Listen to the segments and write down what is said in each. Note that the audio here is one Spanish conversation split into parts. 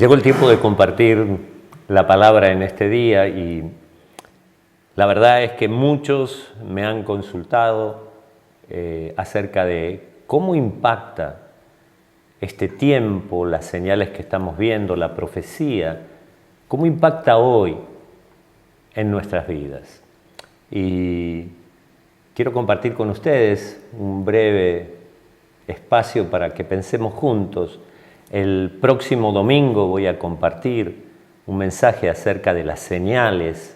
Llegó el tiempo de compartir la palabra en este día y la verdad es que muchos me han consultado acerca de cómo impacta este tiempo, las señales que estamos viendo, la profecía, cómo impacta hoy en nuestras vidas. Y quiero compartir con ustedes un breve espacio para que pensemos juntos. El próximo domingo voy a compartir un mensaje acerca de las señales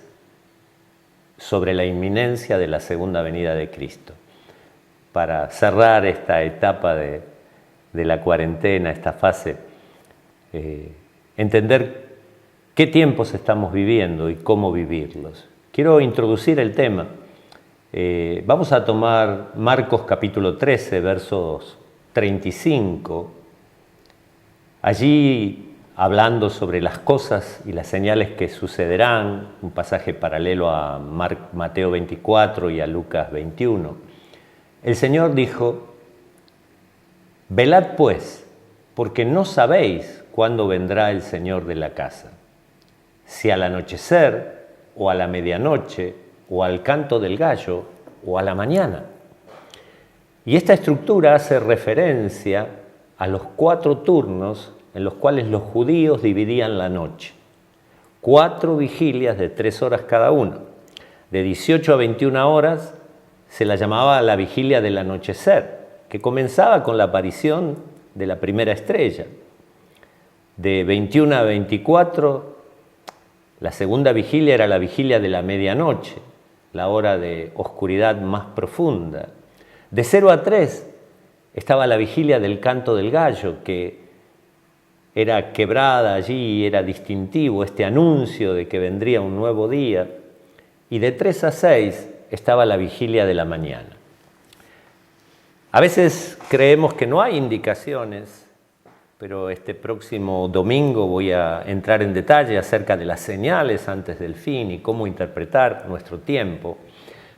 sobre la inminencia de la segunda venida de Cristo. Para cerrar esta etapa de la cuarentena, esta fase, entender qué tiempos estamos viviendo y cómo vivirlos. Quiero introducir el tema. Vamos a tomar Marcos capítulo 13, versos 35. Allí, hablando sobre las cosas y las señales que sucederán, un pasaje paralelo a Mateo 24 y a Lucas 21, el Señor dijo: «Velad pues, porque no sabéis cuándo vendrá el Señor de la casa, si al anochecer, o a la medianoche, o al canto del gallo, o a la mañana». Y esta estructura hace referencia a los 4 turnos en los cuales los judíos dividían la noche. 4 vigilias de 3 horas cada una. De 18 a 21 horas se la llamaba la vigilia del anochecer, que comenzaba con la aparición de la primera estrella. De 21 a 24, la segunda vigilia era la vigilia de la medianoche, la hora de oscuridad más profunda. De 0 a 3 estaba la vigilia del canto del gallo, que era quebrada allí, era distintivo, este anuncio de que vendría un nuevo día. Y de 3 a 6 estaba la vigilia de la mañana. A veces creemos que no hay indicaciones, pero este próximo domingo voy a entrar en detalle acerca de las señales antes del fin y cómo interpretar nuestro tiempo.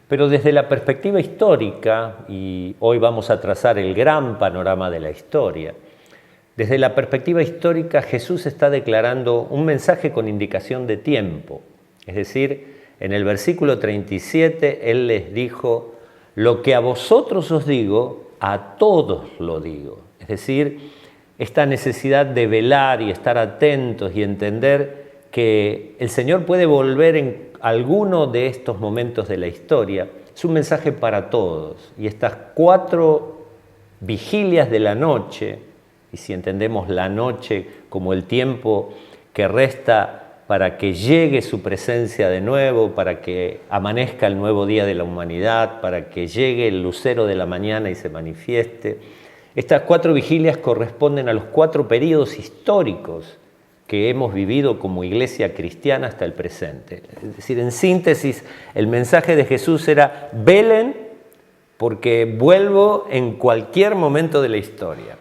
Pero desde la perspectiva histórica, y hoy vamos a trazar el gran panorama de la historia, desde la perspectiva histórica Jesús está declarando un mensaje con indicación de tiempo. Es decir, en el versículo 37 Él les dijo: «Lo que a vosotros os digo, a todos lo digo». Es decir, esta necesidad de velar y estar atentos y entender que el Señor puede volver en alguno de estos momentos de la historia, es un mensaje para todos. Y estas 4 vigilias de la noche, y si entendemos la noche como el tiempo que resta para que llegue su presencia de nuevo, para que amanezca el nuevo día de la humanidad, para que llegue el lucero de la mañana y se manifieste, estas 4 vigilias corresponden a los 4 periodos históricos que hemos vivido como iglesia cristiana hasta el presente. Es decir, en síntesis, el mensaje de Jesús era: velen porque vuelvo en cualquier momento de la historia.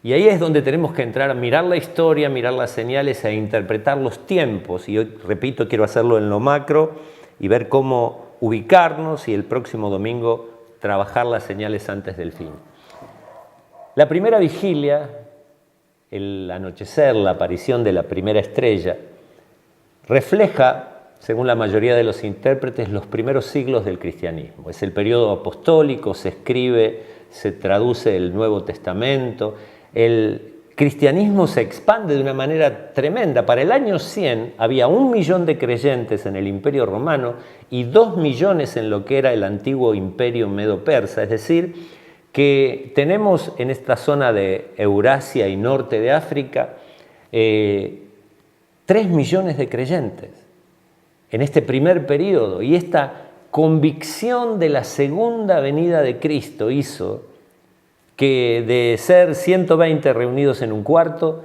Y ahí es donde tenemos que entrar a mirar la historia, mirar las señales, a interpretar los tiempos. Y hoy, repito, quiero hacerlo en lo macro y ver cómo ubicarnos y el próximo domingo trabajar las señales antes del fin. La primera vigilia, el anochecer, la aparición de la primera estrella, refleja, según la mayoría de los intérpretes, los primeros siglos del cristianismo. Es el periodo apostólico, se escribe, se traduce el Nuevo Testamento. El cristianismo se expande de una manera tremenda. Para el año 100 había 1 millón de creyentes en el Imperio Romano y 2 millones en lo que era el antiguo Imperio Medo-Persa. Es decir, que tenemos en esta zona de Eurasia y norte de África 3 millones de creyentes en este primer periodo. Y esta convicción de la segunda venida de Cristo hizo que de ser 120 reunidos en un cuarto,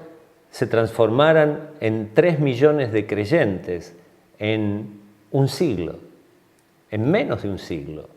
se transformaran en 3 millones de creyentes en un siglo, en menos de un siglo.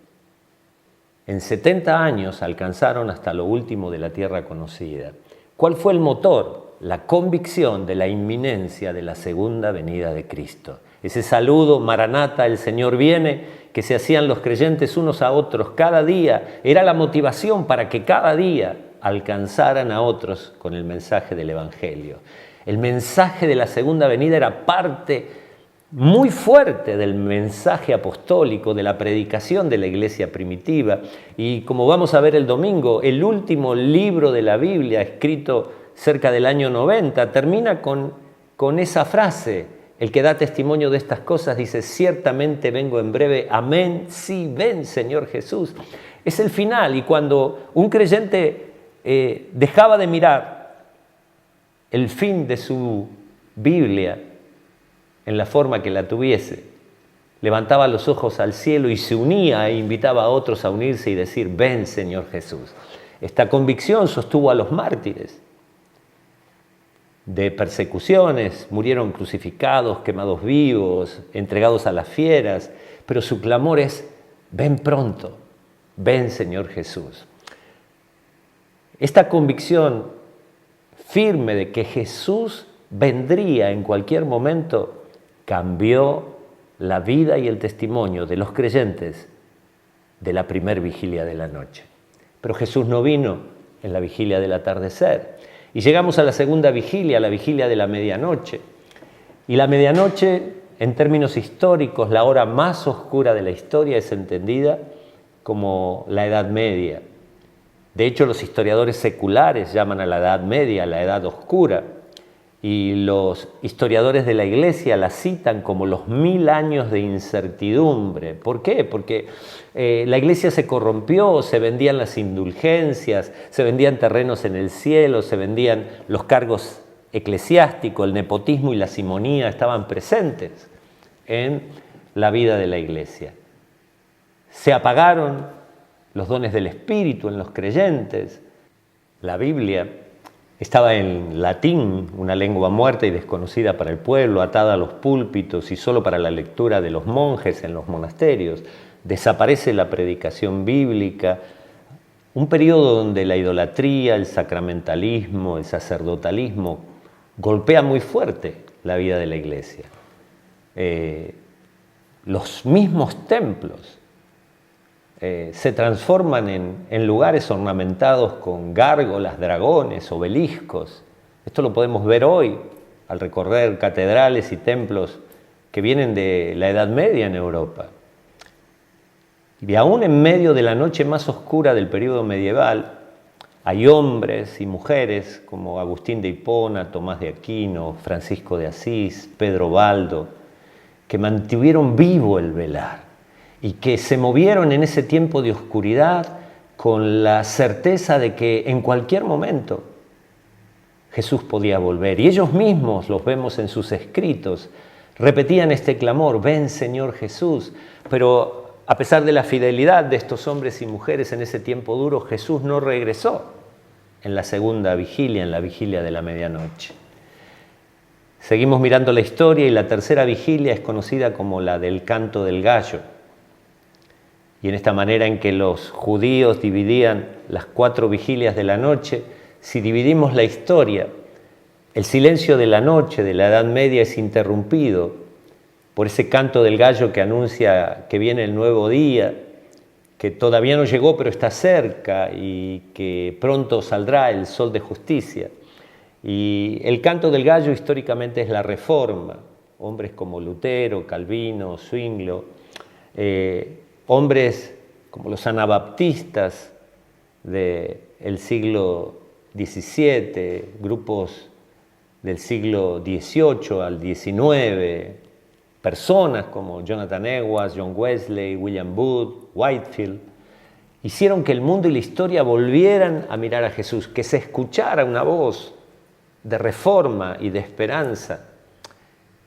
En 70 años alcanzaron hasta lo último de la tierra conocida. ¿Cuál fue el motor? La convicción de la inminencia de la segunda venida de Cristo. Ese saludo, Maranata, el Señor viene, que se hacían los creyentes unos a otros cada día, era la motivación para que cada día alcanzaran a otros con el mensaje del Evangelio. El mensaje de la segunda venida era parte muy fuerte del mensaje apostólico, de la predicación de la iglesia primitiva. Y como vamos a ver el domingo, el último libro de la Biblia, escrito cerca del año 90, termina con esa frase. El que da testimonio de estas cosas dice: ciertamente vengo en breve, amén, sí, ven Señor Jesús. Es el final, y cuando un creyente dejaba de mirar el fin de su Biblia en la forma que la tuviese, levantaba los ojos al cielo y se unía e invitaba a otros a unirse y decir: ven Señor Jesús. Esta convicción sostuvo a los mártires de persecuciones, murieron crucificados, quemados vivos, entregados a las fieras, pero su clamor es: ven pronto, ven Señor Jesús. Esta convicción firme de que Jesús vendría en cualquier momento cambió la vida y el testimonio de los creyentes de la primer vigilia de la noche. Pero Jesús no vino en la vigilia del atardecer. Y llegamos a la segunda vigilia, la vigilia de la medianoche. Y la medianoche, en términos históricos, la hora más oscura de la historia, es entendida como la Edad Media. De hecho, los historiadores seculares llaman a la Edad Media la Edad Oscura. Y los historiadores de la Iglesia la citan como los 1000 años de incertidumbre. ¿Por qué? Porque la Iglesia se corrompió, se vendían las indulgencias, se vendían terrenos en el cielo, se vendían los cargos eclesiásticos, el nepotismo y la simonía estaban presentes en la vida de la Iglesia. Se apagaron los dones del Espíritu en los creyentes. La Biblia estaba en latín, una lengua muerta y desconocida para el pueblo, atada a los púlpitos y solo para la lectura de los monjes en los monasterios. Desaparece la predicación bíblica, un periodo donde la idolatría, el sacramentalismo, el sacerdotalismo golpea muy fuerte la vida de la iglesia. Los mismos templos se transforman en lugares ornamentados con gárgolas, dragones, obeliscos. Esto lo podemos ver hoy al recorrer catedrales y templos que vienen de la Edad Media en Europa. Y aún en medio de la noche más oscura del periodo medieval, hay hombres y mujeres como Agustín de Hipona, Tomás de Aquino, Francisco de Asís, Pedro Baldo, que mantuvieron vivo el velar y que se movieron en ese tiempo de oscuridad con la certeza de que en cualquier momento Jesús podía volver. Y ellos mismos, los vemos en sus escritos, repetían este clamor: ven Señor Jesús. Pero a pesar de la fidelidad de estos hombres y mujeres en ese tiempo duro, Jesús no regresó en la segunda vigilia, en la vigilia de la medianoche. Seguimos mirando la historia y la tercera vigilia es conocida como la del canto del gallo. Y en esta manera en que los judíos dividían las 4 vigilias de la noche, si dividimos la historia, el silencio de la noche de la Edad Media es interrumpido por ese canto del gallo que anuncia que viene el nuevo día, que todavía no llegó pero está cerca y que pronto saldrá el sol de justicia. Y el canto del gallo históricamente es la Reforma. Hombres como Lutero, Calvino, Zwinglio, hombres como los anabaptistas del siglo XVII, grupos del siglo XVIII al XIX, personas como Jonathan Edwards, John Wesley, William Booth, Whitefield, hicieron que el mundo y la historia volvieran a mirar a Jesús, que se escuchara una voz de reforma y de esperanza.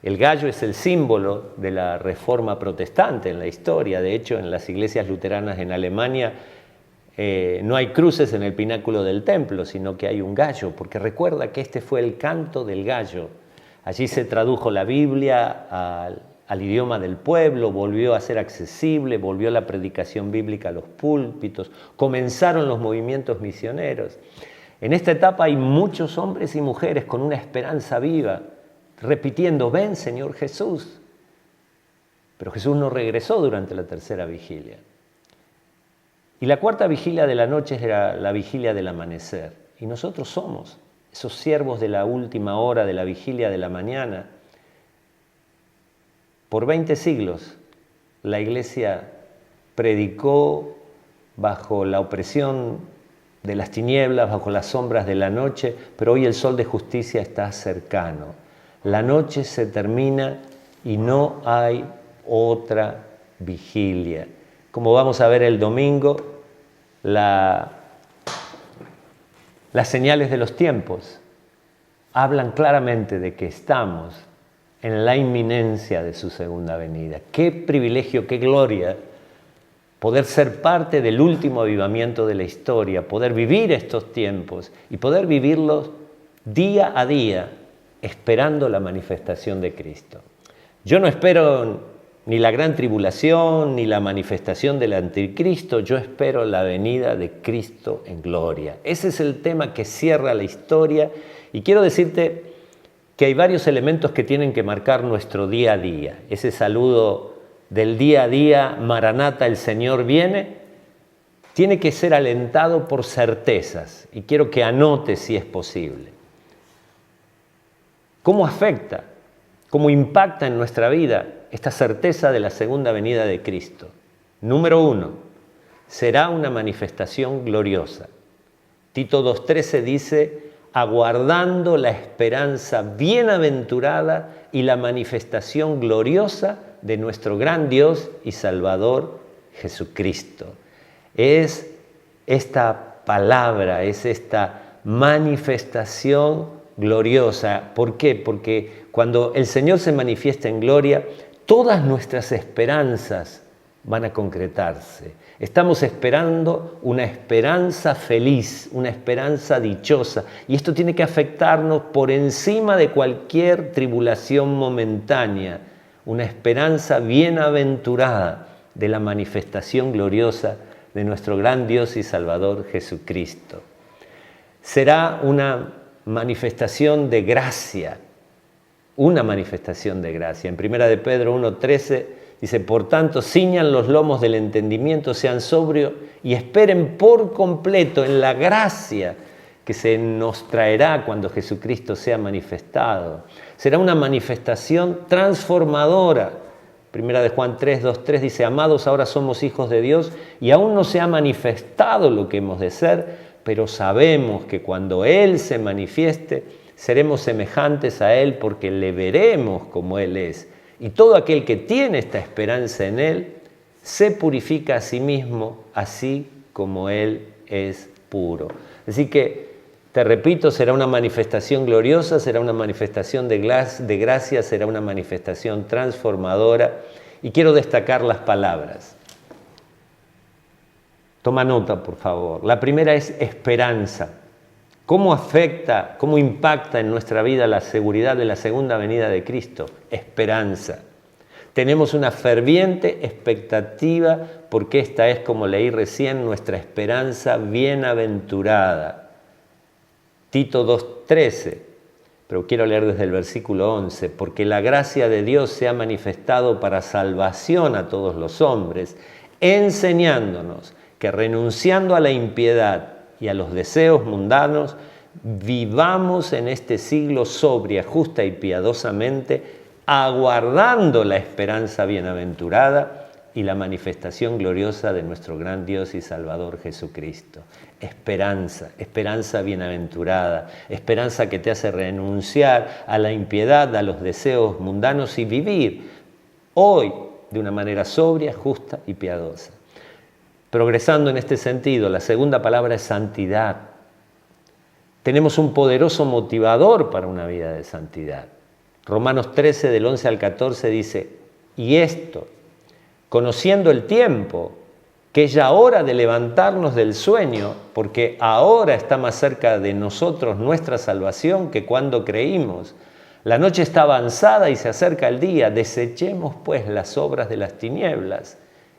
El gallo es el símbolo de la reforma protestante en la historia. De hecho, en las iglesias luteranas en Alemania no hay cruces en el pináculo del templo, sino que hay un gallo, porque recuerda que este fue el canto del gallo. Allí se tradujo la Biblia al idioma del pueblo, volvió a ser accesible, volvió la predicación bíblica a los púlpitos, comenzaron los movimientos misioneros. En esta etapa hay muchos hombres y mujeres con una esperanza viva, repitiendo: ven Señor Jesús. Pero Jesús no regresó durante la tercera vigilia. Y la cuarta vigilia de la noche era la vigilia del amanecer. Y nosotros somos esos siervos de la última hora, de la vigilia de la mañana. Por 20 siglos la Iglesia predicó bajo la opresión de las tinieblas, bajo las sombras de la noche, pero hoy el sol de justicia está cercano. La noche se termina y no hay otra vigilia. Como vamos a ver el domingo, las señales de los tiempos hablan claramente de que estamos en la inminencia de su segunda venida. Qué privilegio, qué gloria poder ser parte del último avivamiento de la historia, poder vivir estos tiempos y poder vivirlos día a día, esperando la manifestación de Cristo. Yo no espero ni la gran tribulación, ni la manifestación del anticristo, yo espero la venida de Cristo en gloria. Ese es el tema que cierra la historia y quiero decirte que hay varios elementos que tienen que marcar nuestro día a día. Ese saludo del día a día, Maranata, el Señor viene, tiene que ser alentado por certezas y quiero que anotes si es posible. ¿Cómo afecta, cómo impacta en nuestra vida esta certeza de la segunda venida de Cristo? Número 1, será una manifestación gloriosa. Tito 2:13 dice, aguardando la esperanza bienaventurada y la manifestación gloriosa de nuestro gran Dios y Salvador Jesucristo. Es esta palabra, es esta manifestación gloriosa. ¿Por qué? Porque cuando el Señor se manifiesta en gloria, todas nuestras esperanzas van a concretarse. Estamos esperando una esperanza feliz, una esperanza dichosa. Y esto tiene que afectarnos por encima de cualquier tribulación momentánea. Una esperanza bienaventurada de la manifestación gloriosa de nuestro gran Dios y Salvador Jesucristo. Será una manifestación de gracia, una manifestación de gracia. En 1 de Pedro 1:13 dice, por tanto, ciñan los lomos del entendimiento, sean sobrios y esperen por completo en la gracia que se nos traerá cuando Jesucristo sea manifestado. Será una manifestación transformadora. 1 de Juan 3:2-3 dice, amados, ahora somos hijos de Dios y aún no se ha manifestado lo que hemos de ser, pero sabemos que cuando Él se manifieste, seremos semejantes a Él porque le veremos como Él es. Y todo aquel que tiene esta esperanza en Él, se purifica a sí mismo, así como Él es puro. Así que, te repito, será una manifestación gloriosa, será una manifestación de gracia, será una manifestación transformadora. Y quiero destacar las palabras. Toma nota, por favor. La primera es esperanza. ¿Cómo afecta, cómo impacta en nuestra vida la seguridad de la segunda venida de Cristo? Esperanza. Tenemos una ferviente expectativa porque esta es, como leí recién, nuestra esperanza bienaventurada. Tito 2:13, pero quiero leer desde el versículo 11, porque la gracia de Dios se ha manifestado para salvación a todos los hombres, enseñándonos que renunciando a la impiedad y a los deseos mundanos, vivamos en este siglo sobria, justa y piadosamente, aguardando la esperanza bienaventurada y la manifestación gloriosa de nuestro gran Dios y Salvador Jesucristo. Esperanza, esperanza bienaventurada, esperanza que te hace renunciar a la impiedad, a los deseos mundanos y vivir hoy de una manera sobria, justa y piadosa. Progresando en este sentido, la segunda palabra es santidad. Tenemos un poderoso motivador para una vida de santidad. Romanos 13, del 11 al 14 dice, y esto, conociendo el tiempo, que es ya hora de levantarnos del sueño, porque ahora está más cerca de nosotros nuestra salvación que cuando creímos. La noche está avanzada y se acerca el día. Desechemos pues las obras de las tinieblas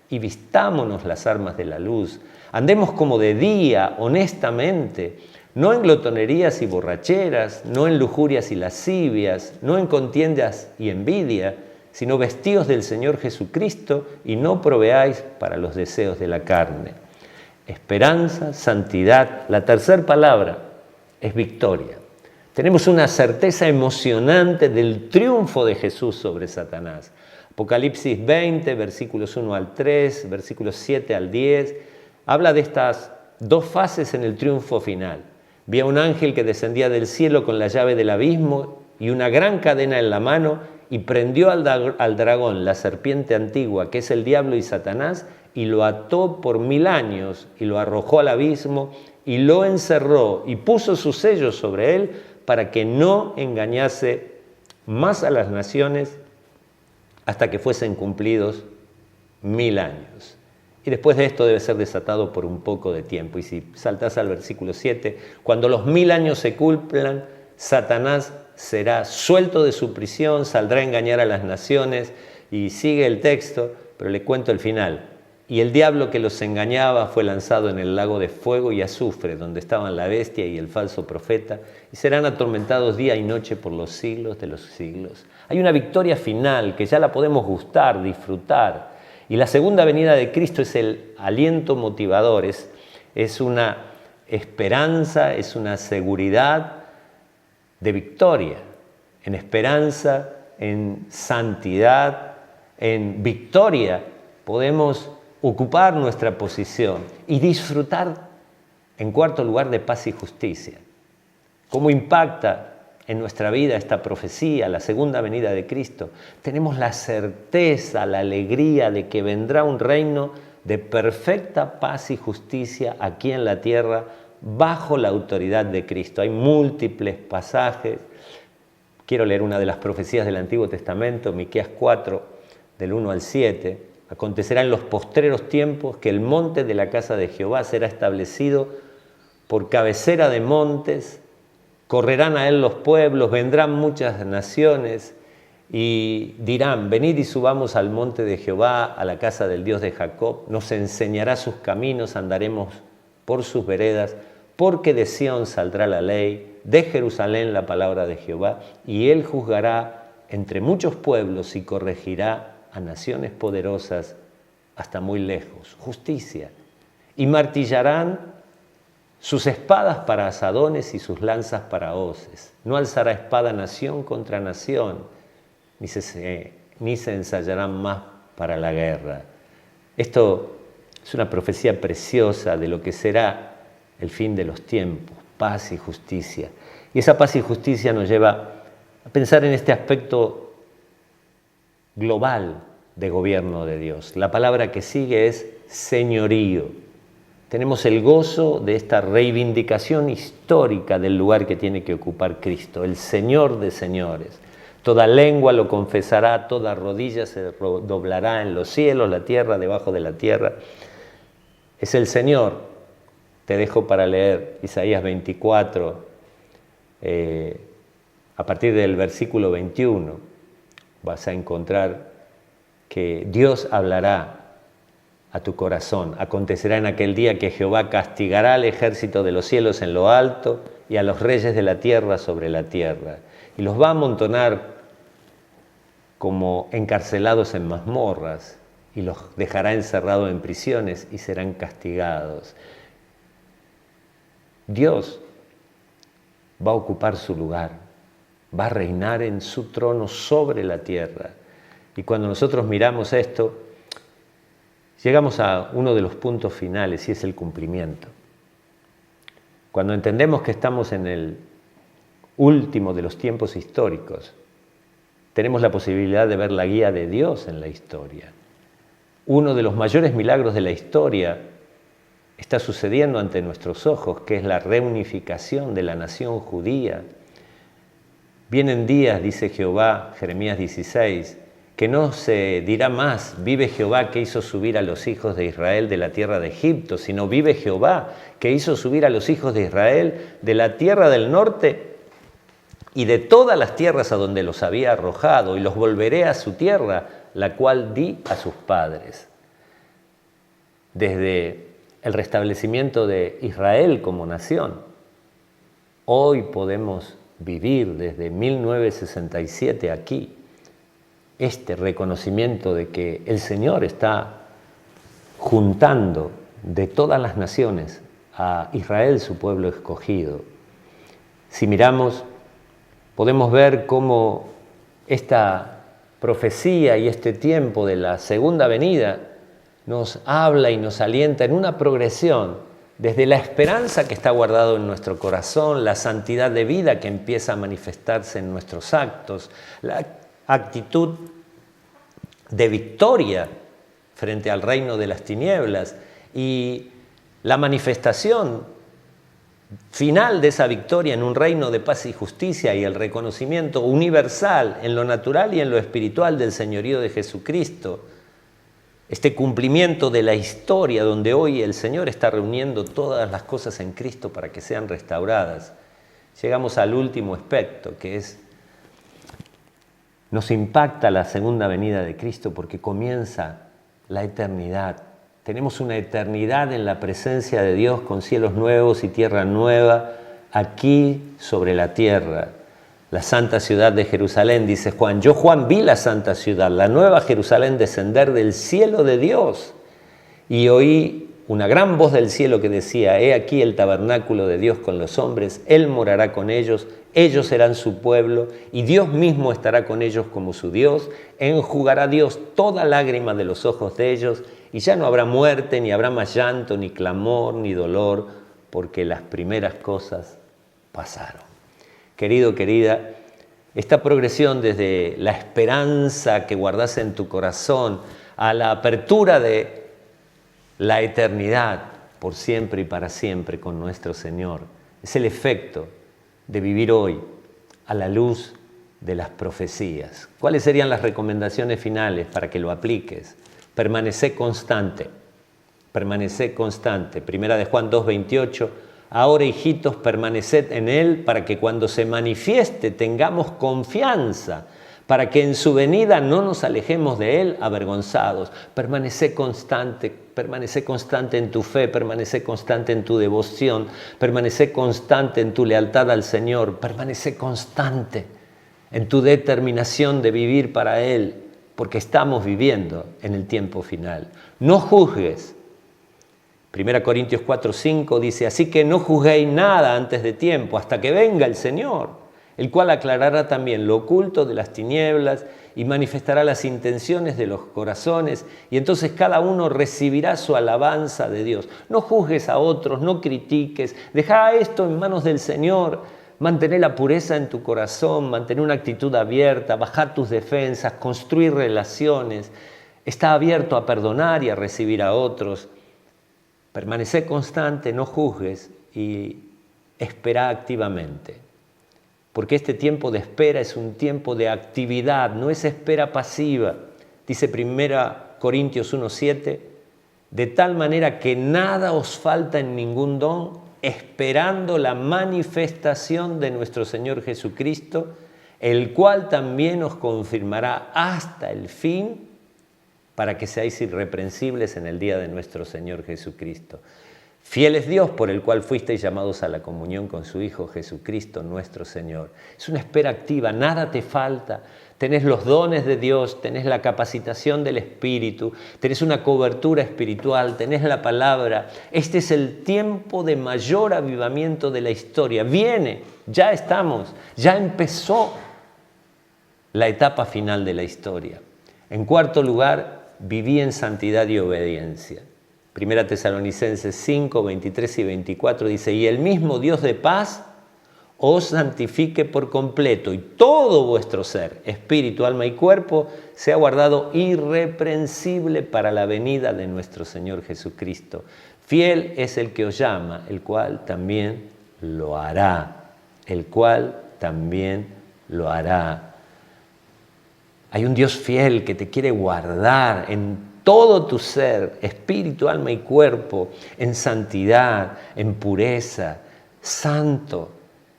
y vistámonos las armas de la luz. Andemos como de día, honestamente, no en glotonerías y borracheras, no en lujurias y lascivias, no en contiendas y envidia, sino vestidos del Señor Jesucristo y no proveáis para los deseos de la carne. Esperanza, santidad. La tercera palabra es victoria. Tenemos una certeza emocionante del triunfo de Jesús sobre Satanás. Apocalipsis 20, versículos 1 al 3, versículos 7 al 10, habla de estas dos fases en el triunfo final. Vi a un ángel que descendía del cielo con la llave del abismo y una gran cadena en la mano y prendió al dragón, la serpiente antigua, que es el diablo y Satanás, y lo ató por 1000 años y lo arrojó al abismo y lo encerró y puso sus sellos sobre él para que no engañase más a las naciones hasta que fuesen cumplidos 1000 años. Y después de esto debe ser desatado por un poco de tiempo. Y si saltás al versículo 7, cuando los 1000 años se cumplan, Satanás será suelto de su prisión, saldrá a engañar a las naciones, y sigue el texto, pero le cuento el final. Y el diablo que los engañaba fue lanzado en el lago de fuego y azufre, donde estaban la bestia y el falso profeta, y serán atormentados día y noche por los siglos de los siglos. Hay una victoria final que ya la podemos gustar, disfrutar. Y la segunda venida de Cristo es el aliento motivador, es una esperanza, es una seguridad de victoria, en esperanza, en santidad, en victoria. Podemos ocupar nuestra posición y disfrutar, en cuarto lugar, de paz y justicia. ¿Cómo impacta en nuestra vida esta profecía, la segunda venida de Cristo? Tenemos la certeza, la alegría de que vendrá un reino de perfecta paz y justicia aquí en la tierra bajo la autoridad de Cristo. Hay múltiples pasajes. Quiero leer una de las profecías del Antiguo Testamento, Miqueas 4, del 1 al 7. Acontecerá en los postreros tiempos que el monte de la casa de Jehová será establecido por cabecera de montes. Correrán a él los pueblos, vendrán muchas naciones y dirán: venid y subamos al monte de Jehová, a la casa del Dios de Jacob. Nos enseñará sus caminos, andaremos por sus veredas, porque de Sión saldrá la ley, de Jerusalén la palabra de Jehová, y él juzgará entre muchos pueblos y corregirá a naciones poderosas hasta muy lejos. Justicia. Y martillarán sus espadas para asadones y sus lanzas para hoces. No alzará espada nación contra nación, ni se ensayarán más para la guerra. Esto es una profecía preciosa de lo que será el fin de los tiempos, paz y justicia. Y esa paz y justicia nos lleva a pensar en este aspecto global de gobierno de Dios. La palabra que sigue es señorío. Tenemos el gozo de esta reivindicación histórica del lugar que tiene que ocupar Cristo, el Señor de señores. Toda lengua lo confesará, toda rodilla se doblará en los cielos, la tierra, debajo de la tierra. Es el Señor. Te dejo para leer Isaías 24, a partir del versículo 21. Vas a encontrar que Dios hablará a tu corazón. Acontecerá en aquel día que Jehová castigará al ejército de los cielos en lo alto y a los reyes de la tierra sobre la tierra. Y los va a amontonar como encarcelados en mazmorras y los dejará encerrados en prisiones y serán castigados. Dios va a ocupar su lugar, va a reinar en su trono sobre la tierra. Y cuando nosotros miramos esto, llegamos a uno de los puntos finales y es el cumplimiento. Cuando entendemos que estamos en el último de los tiempos históricos, tenemos la posibilidad de ver la guía de Dios en la historia. Uno de los mayores milagros de la historia está sucediendo ante nuestros ojos, que es la reunificación de la nación judía. Vienen días, dice Jehová, Jeremías 16, que no se dirá más, vive Jehová que hizo subir a los hijos de Israel de la tierra de Egipto, sino vive Jehová que hizo subir a los hijos de Israel de la tierra del norte y de todas las tierras a donde los había arrojado, y los volveré a su tierra, la cual di a sus padres. Desde el restablecimiento de Israel como nación, hoy podemos vivir desde 1967 aquí este reconocimiento de que el Señor está juntando de todas las naciones a Israel, su pueblo escogido. Si miramos podemos ver cómo esta profecía y este tiempo de la segunda venida nos habla y nos alienta en una progresión desde la esperanza que está guardado en nuestro corazón, la santidad de vida que empieza a manifestarse en nuestros actos, la actitud de victoria frente al reino de las tinieblas y la manifestación final de esa victoria en un reino de paz y justicia y el reconocimiento universal en lo natural y en lo espiritual del señorío de Jesucristo. Este cumplimiento de la historia donde hoy el Señor está reuniendo todas las cosas en Cristo para que sean restauradas. Llegamos al último aspecto, que es, nos impacta la segunda venida de Cristo porque comienza la eternidad. Tenemos una eternidad en la presencia de Dios con cielos nuevos y tierra nueva aquí sobre la tierra. La santa ciudad de Jerusalén, dice Juan. Yo, Juan, vi la santa ciudad, la nueva Jerusalén, descender del cielo de Dios. Y oí una gran voz del cielo que decía, he aquí el tabernáculo de Dios con los hombres, Él morará con ellos serán su pueblo, y Dios mismo estará con ellos como su Dios. Enjugará Dios toda lágrima de los ojos de ellos, y ya no habrá muerte, ni habrá más llanto, ni clamor, ni dolor, porque las primeras cosas pasaron. Querido, querida, esta progresión desde la esperanza que guardas en tu corazón a la apertura de la eternidad por siempre y para siempre con nuestro Señor, es el efecto de vivir hoy a la luz de las profecías. ¿Cuáles serían las recomendaciones finales para que lo apliques? Permanece constante, permanece constante. Primera de Juan 2:28. Ahora, hijitos, permaneced en Él para que cuando se manifieste tengamos confianza, para que en su venida no nos alejemos de Él avergonzados. Permanece constante en tu fe, permanece constante en tu devoción, permanece constante en tu lealtad al Señor, permanece constante en tu determinación de vivir para Él, porque estamos viviendo en el tiempo final. No juzgues. 1 Corintios 4:5 dice, así que no juzguéis nada antes de tiempo, hasta que venga el Señor, el cual aclarará también lo oculto de las tinieblas y manifestará las intenciones de los corazones, y entonces cada uno recibirá su alabanza de Dios. No juzgues a otros, no critiques, deja esto en manos del Señor, mantén la pureza en tu corazón, mantén una actitud abierta, baja tus defensas, construir relaciones, está abierto a perdonar y a recibir a otros. Permanece constante, no juzgues y espera activamente. Porque este tiempo de espera es un tiempo de actividad, no es espera pasiva. Dice 1 Corintios 1:7, de tal manera que nada os falta en ningún don, esperando la manifestación de nuestro Señor Jesucristo, el cual también os confirmará hasta el fin, para que seáis irreprensibles en el día de nuestro Señor Jesucristo. Fiel es Dios por el cual fuisteis llamados a la comunión con su Hijo Jesucristo nuestro Señor. Es una espera activa, nada te falta. Tenés los dones de Dios, tenés la capacitación del Espíritu, tenés una cobertura espiritual, tenés la palabra. Este es el tiempo de mayor avivamiento de la historia. Viene, ya estamos, ya empezó la etapa final de la historia. En cuarto lugar, viví en santidad y obediencia. 1 Tesalonicenses 5, 23 y 24 dice, y el mismo Dios de paz os santifique por completo, y todo vuestro ser, espíritu, alma y cuerpo, sea guardado irreprensible para la venida de nuestro Señor Jesucristo. Fiel es el que os llama, el cual también lo hará. El cual también lo hará. Hay un Dios fiel que te quiere guardar en todo tu ser, espíritu, alma y cuerpo, en santidad, en pureza, santo.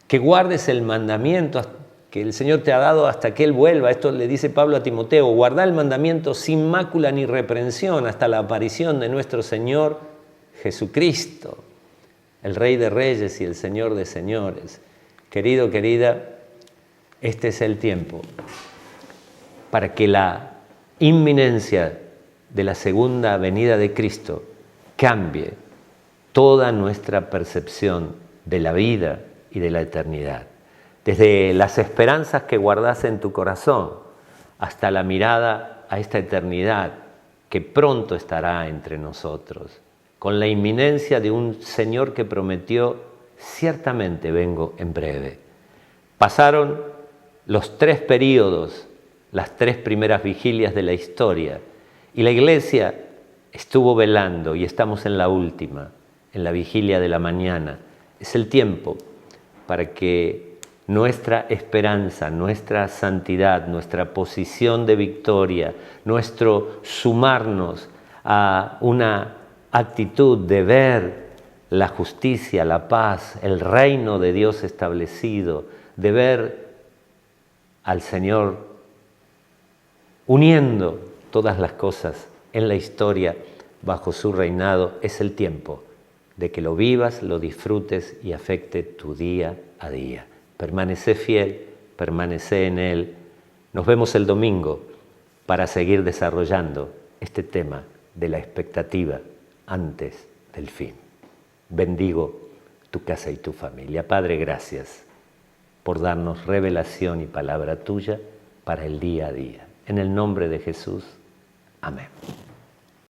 Que guardes el mandamiento que el Señor te ha dado hasta que Él vuelva. Esto le dice Pablo a Timoteo, guarda el mandamiento sin mácula ni reprensión hasta la aparición de nuestro Señor Jesucristo, el Rey de Reyes y el Señor de Señores. Querido, querida, este es el tiempo para que la inminencia de la segunda venida de Cristo cambie toda nuestra percepción de la vida y de la eternidad. desde las esperanzas que guardás en tu corazón hasta la mirada a esta eternidad que pronto estará entre nosotros, con la inminencia de un Señor que prometió: ciertamente vengo en breve. Pasaron los 3 períodos, las 3 primeras vigilias de la historia, y la Iglesia estuvo velando, y estamos en la última, en la vigilia de la mañana. Es el tiempo para que nuestra esperanza, nuestra santidad, nuestra posición de victoria, nuestro sumarnos a una actitud de ver la justicia, la paz, el reino de Dios establecido, de ver al Señor uniendo todas las cosas en la historia bajo su reinado, es el tiempo de que lo vivas, lo disfrutes y afecte tu día a día. Permanece fiel, permanece en Él. Nos vemos el domingo para seguir desarrollando este tema de la expectativa antes del fin. Bendigo tu casa y tu familia. Padre, gracias por darnos revelación y palabra tuya para el día a día. En el nombre de Jesús. Amén.